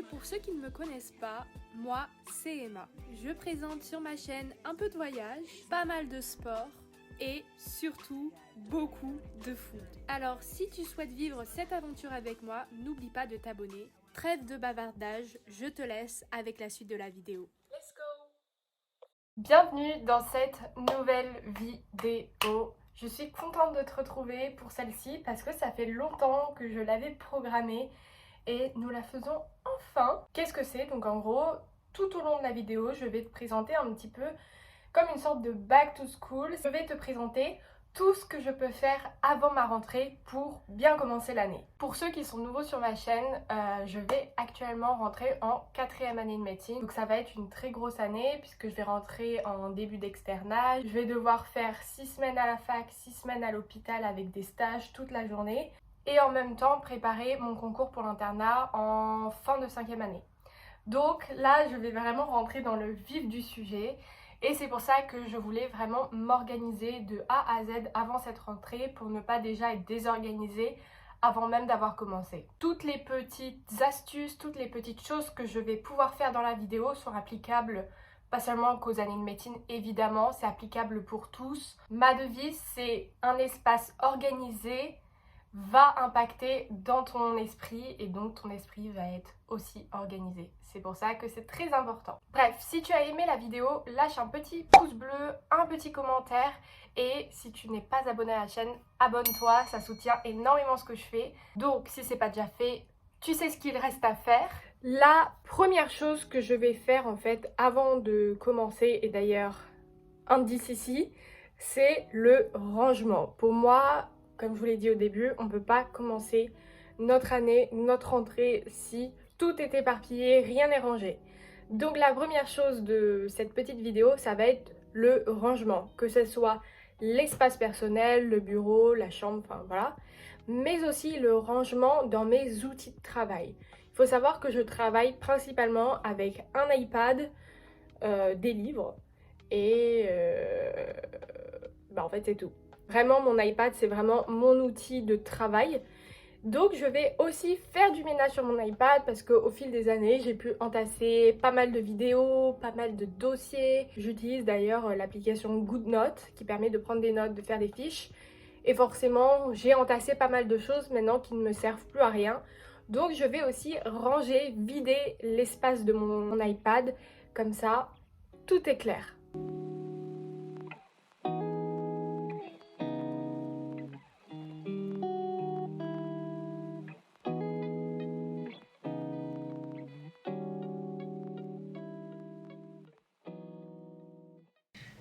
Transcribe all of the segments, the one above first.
Et pour ceux qui ne me connaissent pas, moi c'est Emma. Je présente sur ma chaîne un peu de voyage, pas mal de sport et surtout beaucoup de food. Alors si tu souhaites vivre cette aventure avec moi, n'oublie pas de t'abonner. Trêve de bavardage, je te laisse avec la suite de la vidéo. Let's go! Bienvenue dans cette nouvelle vidéo. Je suis contente de te retrouver pour celle-ci parce que ça fait longtemps que je l'avais programmée et nous la faisons enfin. Qu'est-ce que c'est? Donc en gros, tout au long de la vidéo, je vais te présenter un petit peu comme une sorte de back to school. Je vais te présenter tout ce que je peux faire avant ma rentrée pour bien commencer l'année. Pour ceux qui sont nouveaux sur ma chaîne, je vais actuellement rentrer en 4e année de médecine. Donc ça va être une très grosse année puisque je vais rentrer en début d'externat. Je vais devoir faire 6 semaines à la fac, 6 semaines à l'hôpital avec des stages toute la journée. Et en même temps préparer mon concours pour l'internat en fin de 5e année. Donc là, je vais vraiment rentrer dans le vif du sujet. Et c'est pour ça que je voulais vraiment m'organiser de A à Z avant cette rentrée pour ne pas déjà être désorganisée avant même d'avoir commencé. Toutes les petites astuces, toutes les petites choses que je vais pouvoir faire dans la vidéo sont applicables pas seulement qu'aux années de médecine, évidemment, c'est applicable pour tous. Ma devise, c'est un espace organisé va impacter dans ton esprit et donc ton esprit va être aussi organisé. C'est pour ça que c'est très important. Bref, si tu as aimé la vidéo, lâche un petit pouce bleu, un petit commentaire et si tu n'es pas abonné à la chaîne, abonne-toi, ça soutient énormément ce que je fais. Donc si c'est pas déjà fait, tu sais ce qu'il reste à faire. La première chose que je vais faire en fait avant de commencer, et d'ailleurs indice ici, c'est le rangement. Pour moi, comme je vous l'ai dit au début, on ne peut pas commencer notre année, notre rentrée si tout est éparpillé, rien n'est rangé. Donc la première chose de cette petite vidéo, ça va être le rangement. Que ce soit l'espace personnel, le bureau, la chambre, enfin voilà. Mais aussi le rangement dans mes outils de travail. Il faut savoir que je travaille principalement avec un iPad, des livres et en fait c'est tout. Vraiment mon iPad c'est vraiment mon outil de travail. Donc je vais aussi faire du ménage sur mon iPad parce qu'au fil des années j'ai pu entasser pas mal de vidéos, pas mal de dossiers. J'utilise d'ailleurs l'application GoodNotes qui permet de prendre des notes, de faire des fiches. Et forcément j'ai entassé pas mal de choses maintenant qui ne me servent plus à rien. Donc je vais aussi ranger, vider l'espace de mon iPad. Comme ça, tout est clair.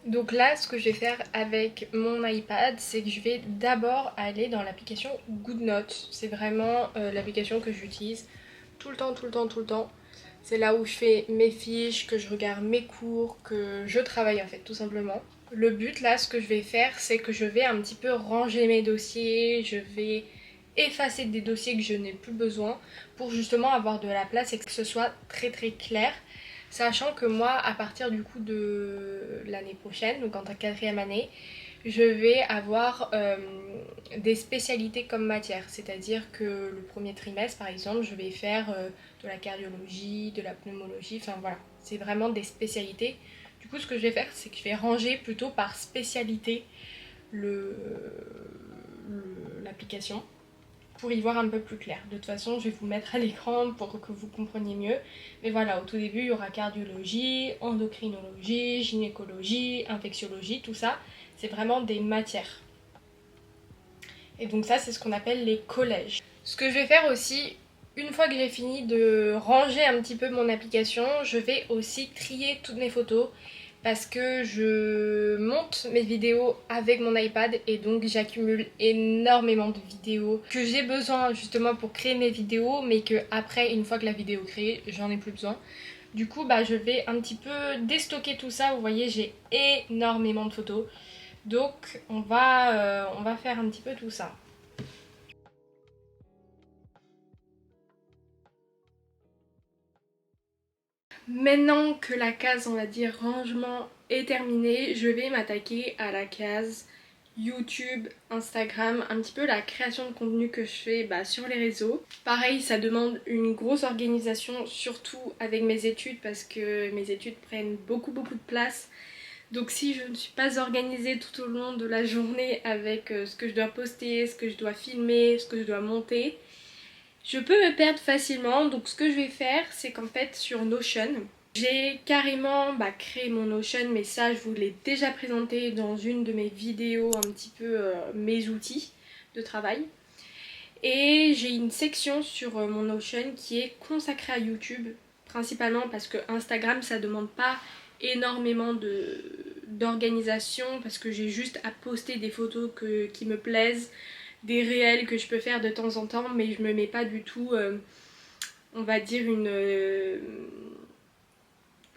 Donc là, ce que je vais faire avec mon iPad, c'est que je vais d'abord aller dans l'application GoodNotes. C'est vraiment l'application que j'utilise tout le temps, tout le temps, tout le temps. C'est là où je fais mes fiches, que je regarde mes cours, que je travaille en fait, tout simplement. Le but là, ce que je vais faire, c'est que je vais un petit peu ranger mes dossiers, je vais effacer des dossiers que je n'ai plus besoin pour justement avoir de la place et que ce soit très très clair. Sachant que moi, à partir du coup de l'année prochaine, donc en 4e année, je vais avoir des spécialités comme matière. C'est-à-dire que le premier trimestre, par exemple, je vais faire de la cardiologie, de la pneumologie, enfin voilà. C'est vraiment des spécialités. Du coup, ce que je vais faire, c'est que je vais ranger plutôt par spécialité l'application pour y voir un peu plus clair. De toute façon, je vais vous mettre à l'écran pour que vous compreniez mieux. Mais voilà, au tout début, il y aura cardiologie, endocrinologie, gynécologie, infectiologie, tout ça. C'est vraiment des matières. Et donc ça, c'est ce qu'on appelle les collèges. Ce que je vais faire aussi, une fois que j'ai fini de ranger un petit peu mon application, je vais aussi trier toutes mes photos parce que je monte mes vidéos avec mon iPad et donc j'accumule énormément de vidéos que j'ai besoin justement pour créer mes vidéos mais que après, une fois que la vidéo est créée, j'en ai plus besoin. Du coup, je vais un petit peu déstocker tout ça. Vous voyez, j'ai énormément de photos. Donc on va faire un petit peu tout ça. Maintenant que la case, on va dire, rangement est terminée, je vais m'attaquer à la case YouTube, Instagram, un petit peu la création de contenu que je fais sur les réseaux. Pareil, ça demande une grosse organisation, surtout avec mes études parce que mes études prennent beaucoup de place. Donc si je ne suis pas organisée tout au long de la journée avec ce que je dois poster, ce que je dois filmer, ce que je dois monter, je peux me perdre facilement. Donc ce que je vais faire, c'est qu'en fait sur Notion, j'ai carrément créé mon Notion, mais ça je vous l'ai déjà présenté dans une de mes vidéos, un petit peu mes outils de travail. Et j'ai une section sur mon Notion qui est consacrée à YouTube, principalement parce que Instagram ça demande pas énormément d'organisation, parce que j'ai juste à poster des photos qui me plaisent, des réels que je peux faire de temps en temps, mais je me mets pas du tout, on va dire,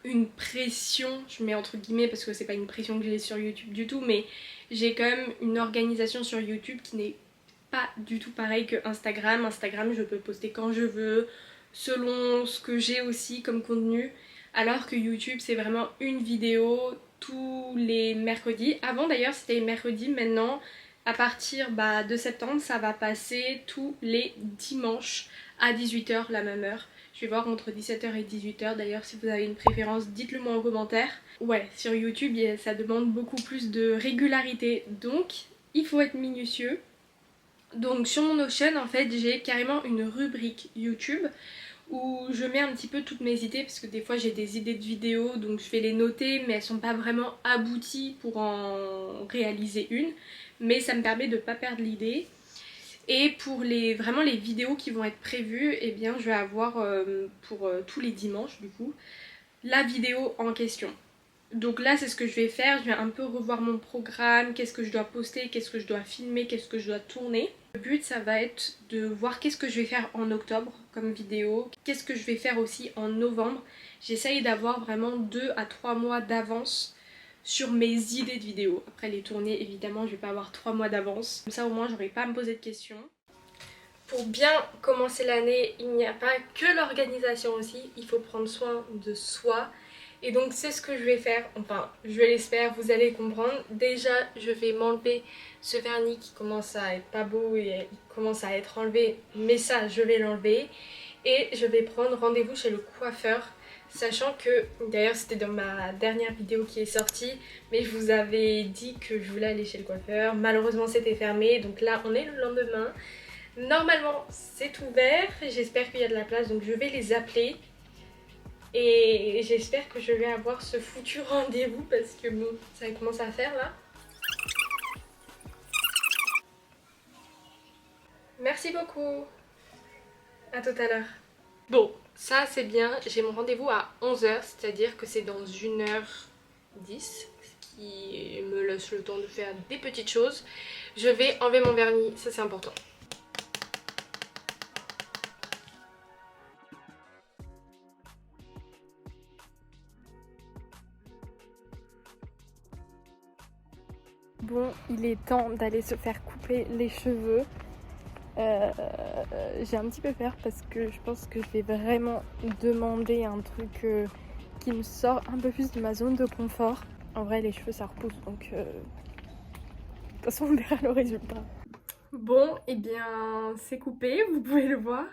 une pression, je mets entre guillemets parce que c'est pas une pression que j'ai sur YouTube du tout, mais j'ai quand même une organisation sur YouTube qui n'est pas du tout pareil que Instagram. Instagram, je peux poster quand je veux, selon ce que j'ai aussi comme contenu, alors que YouTube c'est vraiment une vidéo tous les mercredis. Avant d'ailleurs c'était mercredi, maintenant à partir de septembre ça va passer tous les dimanches à 18h, la même heure. Je vais voir entre 17h et 18h. D'ailleurs, si vous avez une préférence, dites-le moi en commentaire. Ouais, sur YouTube, ça demande beaucoup plus de régularité. Donc, il faut être minutieux. Donc, sur mon Notion, en fait, j'ai carrément une rubrique YouTube où je mets un petit peu toutes mes idées, parce que des fois j'ai des idées de vidéos, donc je vais les noter, mais elles sont pas vraiment abouties pour en réaliser une. Mais ça me permet de pas perdre l'idée. Et pour vraiment les vidéos qui vont être prévues, eh bien je vais avoir pour tous les dimanches du coup la vidéo en question. Donc là c'est ce que je vais faire, je vais un peu revoir mon programme, qu'est-ce que je dois poster, qu'est-ce que je dois filmer, qu'est-ce que je dois tourner. Le but ça va être de voir qu'est-ce que je vais faire en octobre comme vidéo, qu'est-ce que je vais faire aussi en novembre. J'essaye d'avoir vraiment 2 à 3 mois d'avance sur mes idées de vidéos. Après les tournées évidemment je vais pas avoir 3 mois d'avance, comme ça au moins j'aurai pas à me poser de questions. Pour bien commencer l'année, il n'y a pas que l'organisation aussi, il faut prendre soin de soi. Et donc c'est ce que je vais faire, enfin je l'espère, vous allez comprendre. Déjà je vais m'enlever ce vernis qui commence à être pas beau et il commence à être enlevé, mais ça je vais l'enlever. Et je vais prendre rendez-vous chez le coiffeur, sachant que, d'ailleurs c'était dans ma dernière vidéo qui est sortie, mais je vous avais dit que je voulais aller chez le coiffeur. Malheureusement c'était fermé, donc là on est le lendemain. Normalement c'est ouvert, j'espère qu'il y a de la place, donc je vais les appeler. Et j'espère que je vais avoir ce foutu rendez-vous parce que bon, ça commence à faire là. Merci beaucoup. À tout à l'heure. Bon, ça c'est bien. J'ai mon rendez-vous à 11h, c'est-à-dire que c'est dans 1h10, ce qui me laisse le temps de faire des petites choses. Je vais enlever mon vernis, ça c'est important. Bon, il est temps d'aller se faire couper les cheveux. J'ai un petit peu peur parce que je pense que je vais vraiment demander un truc qui me sort un peu plus de ma zone de confort. En vrai, les cheveux ça repousse, donc de toute façon on verra le résultat. Bon, et bien c'est coupé, vous pouvez le voir.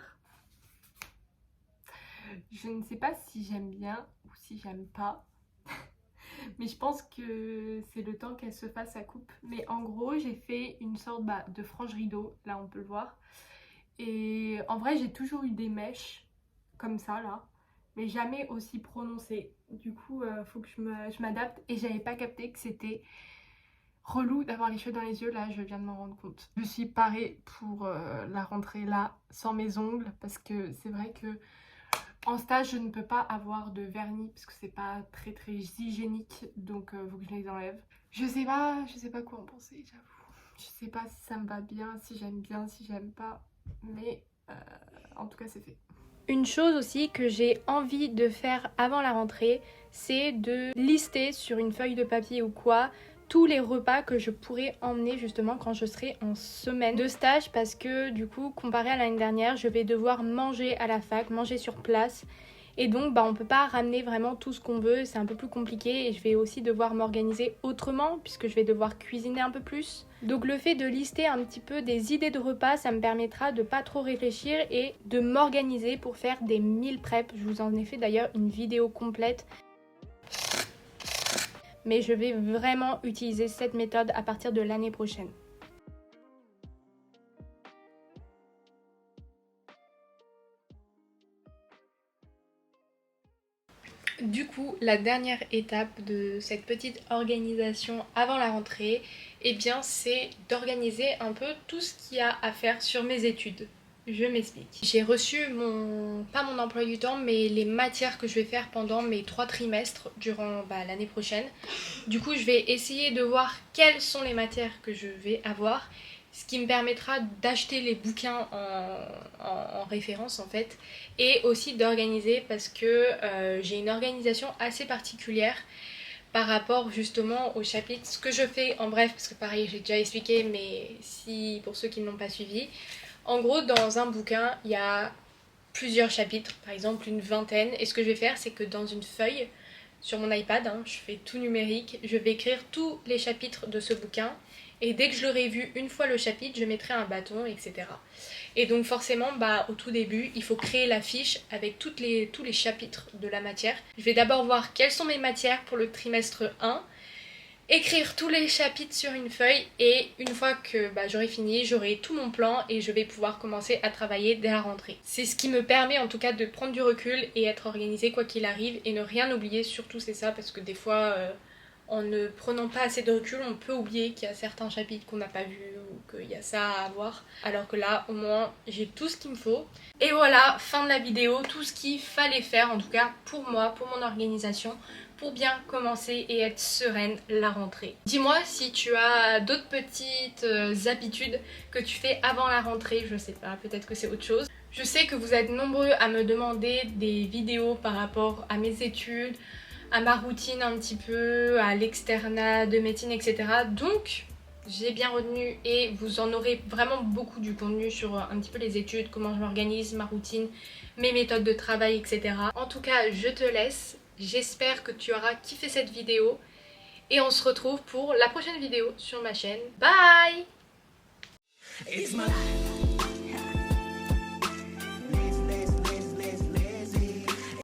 Je ne sais pas si j'aime bien ou si j'aime pas. Mais je pense que c'est le temps qu'elle se fasse sa coupe. Mais en gros j'ai fait une sorte de frange rideau, là on peut le voir. Et en vrai j'ai toujours eu des mèches comme ça là, mais jamais aussi prononcées. Du coup faut que je m'adapte, et j'avais pas capté que c'était relou d'avoir les cheveux dans les yeux. Là je viens de m'en rendre compte. Je suis parée pour la rentrée là sans mes ongles, parce que c'est vrai que en stage, je ne peux pas avoir de vernis parce que c'est pas très hygiénique, donc faut que je les enlève. Je sais pas quoi en penser, j'avoue. Je sais pas si ça me va bien, si j'aime pas, mais en tout cas c'est fait. Une chose aussi que j'ai envie de faire avant la rentrée, c'est de lister sur une feuille de papier ou quoi tous les repas que je pourrais emmener justement quand je serai en semaine de stage, parce que du coup comparé à l'année dernière je vais devoir manger à la fac, manger sur place, et donc on peut pas ramener vraiment tout ce qu'on veut, c'est un peu plus compliqué et je vais aussi devoir m'organiser autrement puisque je vais devoir cuisiner un peu plus. Donc le fait de lister un petit peu des idées de repas, ça me permettra de pas trop réfléchir et de m'organiser pour faire des meal prep. Je vous en ai fait d'ailleurs une vidéo complète. Mais je vais vraiment utiliser cette méthode à partir de l'année prochaine. Du coup, la dernière étape de cette petite organisation avant la rentrée, eh bien c'est d'organiser un peu tout ce qu'il y a à faire sur mes études. Je m'explique. J'ai reçu pas mon emploi du temps, mais les matières que je vais faire pendant mes 3 trimestres durant l'année prochaine. Du coup, je vais essayer de voir quelles sont les matières que je vais avoir, ce qui me permettra d'acheter les bouquins en référence en fait, et aussi d'organiser parce que j'ai une organisation assez particulière par rapport justement au chapitre. Ce que je fais en bref, parce que pareil j'ai déjà expliqué, mais si pour ceux qui ne l'ont pas suivi, en gros dans un bouquin il y a plusieurs chapitres, par exemple une vingtaine, et ce que je vais faire c'est que dans une feuille sur mon iPad, je fais tout numérique, je vais écrire tous les chapitres de ce bouquin et dès que je l'aurai vu une fois le chapitre, je mettrai un bâton, etc. Et donc forcément, au tout début, il faut créer la fiche avec tous les chapitres de la matière. Je vais d'abord voir quelles sont mes matières pour le trimestre 1, écrire tous les chapitres sur une feuille et une fois que j'aurai fini, j'aurai tout mon plan et je vais pouvoir commencer à travailler dès la rentrée. C'est ce qui me permet en tout cas de prendre du recul et être organisée quoi qu'il arrive et ne rien oublier, surtout c'est ça, parce que des fois en ne prenant pas assez de recul, on peut oublier qu'il y a certains chapitres qu'on n'a pas vus ou qu'il y a ça à voir. Alors que là, au moins, j'ai tout ce qu'il me faut. Et voilà, fin de la vidéo, tout ce qu'il fallait faire, en tout cas pour moi, pour mon organisation, pour bien commencer et être sereine la rentrée. Dis-moi si tu as d'autres petites habitudes que tu fais avant la rentrée, je sais pas, peut-être que c'est autre chose. Je sais que vous êtes nombreux à me demander des vidéos par rapport à mes études, à ma routine un petit peu, à l'externat de médecine, etc. Donc j'ai bien retenu et vous en aurez vraiment beaucoup du contenu sur un petit peu les études, comment je m'organise, ma routine, mes méthodes de travail, etc. En tout cas, je te laisse. J'espère que tu auras kiffé cette vidéo et on se retrouve pour la prochaine vidéo sur ma chaîne. Bye! It's my life.